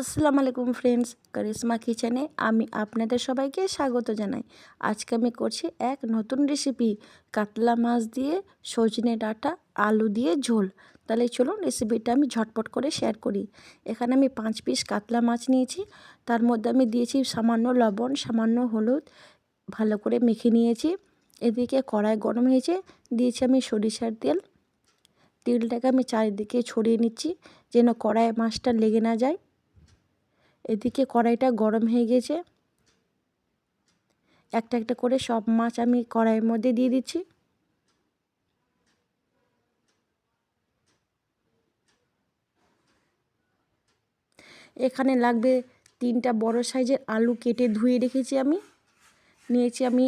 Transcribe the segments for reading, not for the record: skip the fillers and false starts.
আসসালামু আলাইকুম ফ্রেন্ডস, কারিশমা কিচেনে আমি আপনাদের সবাইকে স্বাগত জানাই। আজকে আমি করছি এক নতুন রেসিপি, কাতলা মাছ দিয়ে সজনে ডাঁটা আলু দিয়ে ঝোল। তাহলে চলুন রেসিপিটা আমি ঝটপট করে শেয়ার করি। এখানে আমি 5 পিস কাতলা মাছ নিয়েছি, তার মধ্যে আমি দিয়েছি সামান্য লবণ, সামান্য হলুদ, ভালো করে মেখে নিয়েছি। এদিকে কড়াই গরম হয়েছে, দিয়েছি আমি সরিষার তেল। তেলটাকে আমি চারিদিকে ছড়িয়ে নিচ্ছি যেন কড়াইয়ে মাছটা লেগে না যায়। এদিকে কড়াইটা গরম হয়ে গেছে, একটা একটা করে সব মাছ আমি কড়াইয়ের মধ্যে দিয়ে দিচ্ছি। এখানে লাগবে 3টা বড় সাইজের আলু কেটে ধুয়ে রেখেছি আমি। নিয়েছি আমি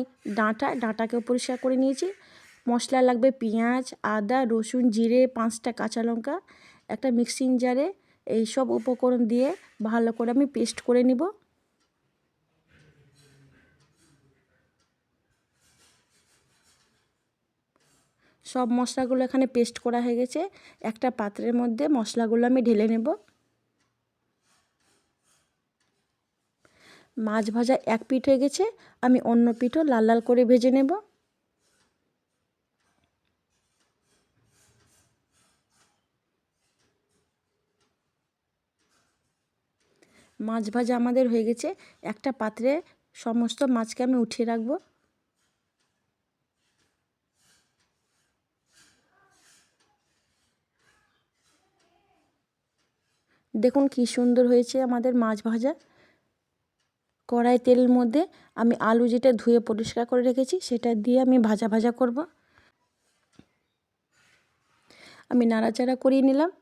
ডাঁটাকেও পরিষ্কার করে নিয়েছি। মশলা লাগবে পেঁয়াজ, আদা, রসুন, জিরে, 5টা কাঁচা লঙ্কা, একটা মিক্সিং জারে এই সব উপকরণ দিয়ে ভালো করে আমি পেস্ট করে নিব। সব মশলাগুলো এখানে পেস্ট করা হয়ে গেছে। একটা পাত্রের মধ্যে মশলাগুলো আমি ঢেলে নেব। মাছ ভাজা এক পিঠ হয়ে গেছে, আমি অন্য পিঠও লাল লাল করে ভেজে নেব। মাছ ভাজা আমাদের হয়ে গেছে। একটা পাত্রে সমস্ত মাছকে আমি উঠিয়ে রাখব। দেখুন কি সুন্দর হয়েছে আমাদের মাছ ভাজা। কড়াই তেলের মধ্যে আমি আলু যেটা ধুয়ে পরিষ্কার করে রেখেছি সেটা দিয়ে আমি ভাজা ভাজা করব। আমি নাড়াচাড়া করিয়ে নিলাম।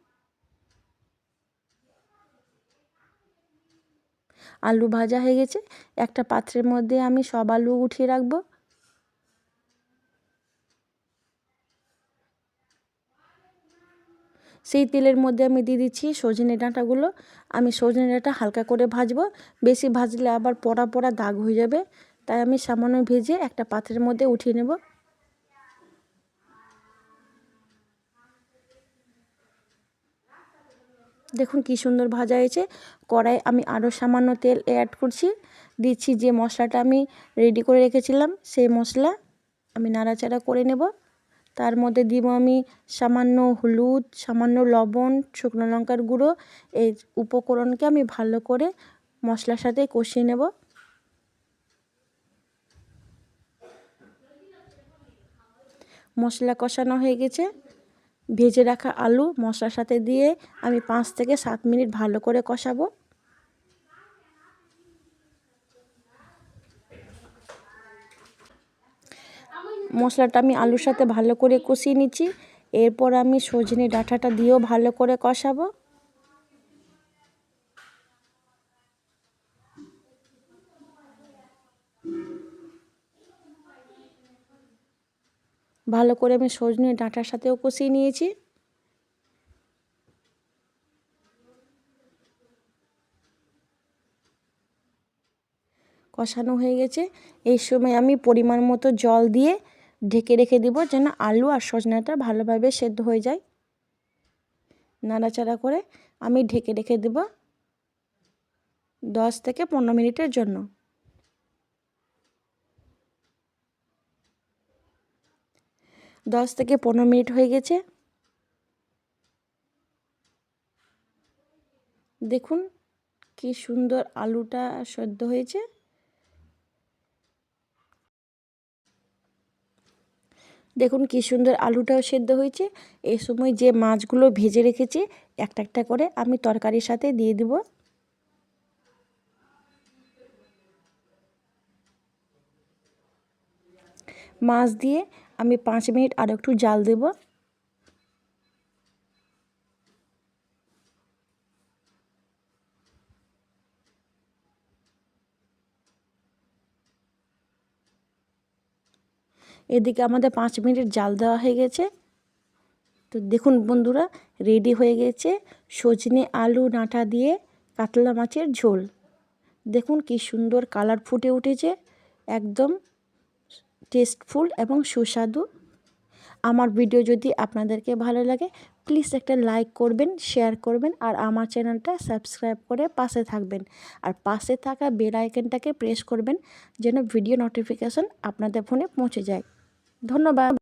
আলু ভাজা হয়ে গেছে, একটা পাত্রের মধ্যে আমি সব আলু উঠিয়ে রাখব। সেই তেলের মধ্যে আমি দিয়ে দিচ্ছি সজনে ডাঁটাগুলো। আমি সজনে ডাঁটা হালকা করে ভাজবো, বেশি ভাজলে আবার পোড়া পোড়া দাগ হয়ে যাবে, তাই আমি সামান্য ভেজে একটা পাত্রের মধ্যে উঠিয়ে নেব। দেখুন কি সুন্দর ভাজা হয়েছে। কড়াই আমি আরও সামান্য তেল অ্যাড করছি, দিচ্ছি যে মশলাটা আমি রেডি করে রেখেছিলাম সেই মশলা। আমি নাড়াচাড়া করে নেব। তার মধ্যে দিব আমি সামান্য হলুদ, সামান্য লবণ, শুকনো লঙ্কার গুঁড়ো। এই উপকরণকে আমি ভালো করে মশলার সাথে কষিয়ে নেব। মশলা কষানো হয়ে গেছে। ভেজে রাখা আলু মশলার সাথে দিয়ে আমি 5 থেকে 7 মিনিট ভালো করে কষাবো। মশলাটা আমি আলুর সাথে ভালো করে কষিয়ে নিচ্ছি। এরপর আমি সজনে ডাঁটাটা দিয়েও ভালো করে কষাবো। ভালো করে আমি সজনে ডাঁটার সাথেও কষিয়ে নিয়েছি। কষানো হয়ে গেছে। এই সময় আমি পরিমাণ মতো জল দিয়ে ঢেকে রেখে দেব যেন আলু আর সজনাটা ভালোভাবে সেদ্ধ হয়ে যায়। নাড়াচাড়া করে আমি ঢেকে রেখে দেব 10 থেকে 15 মিনিটের জন্য। 10 থেকে 15 মিনিট হয়ে গেছে। দেখুন কি সুন্দর আলুটা সেদ্ধ হয়েছে। দেখুন কি সুন্দর আলুটাও সেদ্ধ হয়েছে। এই সময় যে মাছগুলো ভেজে রেখেছি একটা একটা করে আমি তরকারির সাথে দিয়ে দিব। মাছ দিয়ে আমি 5 মিনিট আর একটু জাল দেব। এদিকে আমাদের 5 মিনিট জাল দেওয়া হয়ে গেছে। তো দেখুন বন্ধুরা, রেডি হয়ে গেছে সজনে আলু ডাঁটা দিয়ে কাতলা মাছের ঝোল। দেখুন কি সুন্দর কালার ফুটে উঠেছে, একদম টেস্টফুল এবং সুস্বাদু। আমার ভিডিও যদি আপনাদেরকে ভালো লাগে প্লিজ একটা লাইক করবেন, শেয়ার করবেন আর আমার চ্যানেলটা সাবস্ক্রাইব করে পাশে থাকবেন। আর পাশে থাকা বেল আইকনটাকে প্রেস করবেন যেন ভিডিও নোটিফিকেশন আপনাদের ফোনে পৌঁছে যায়। ধন্যবাদ।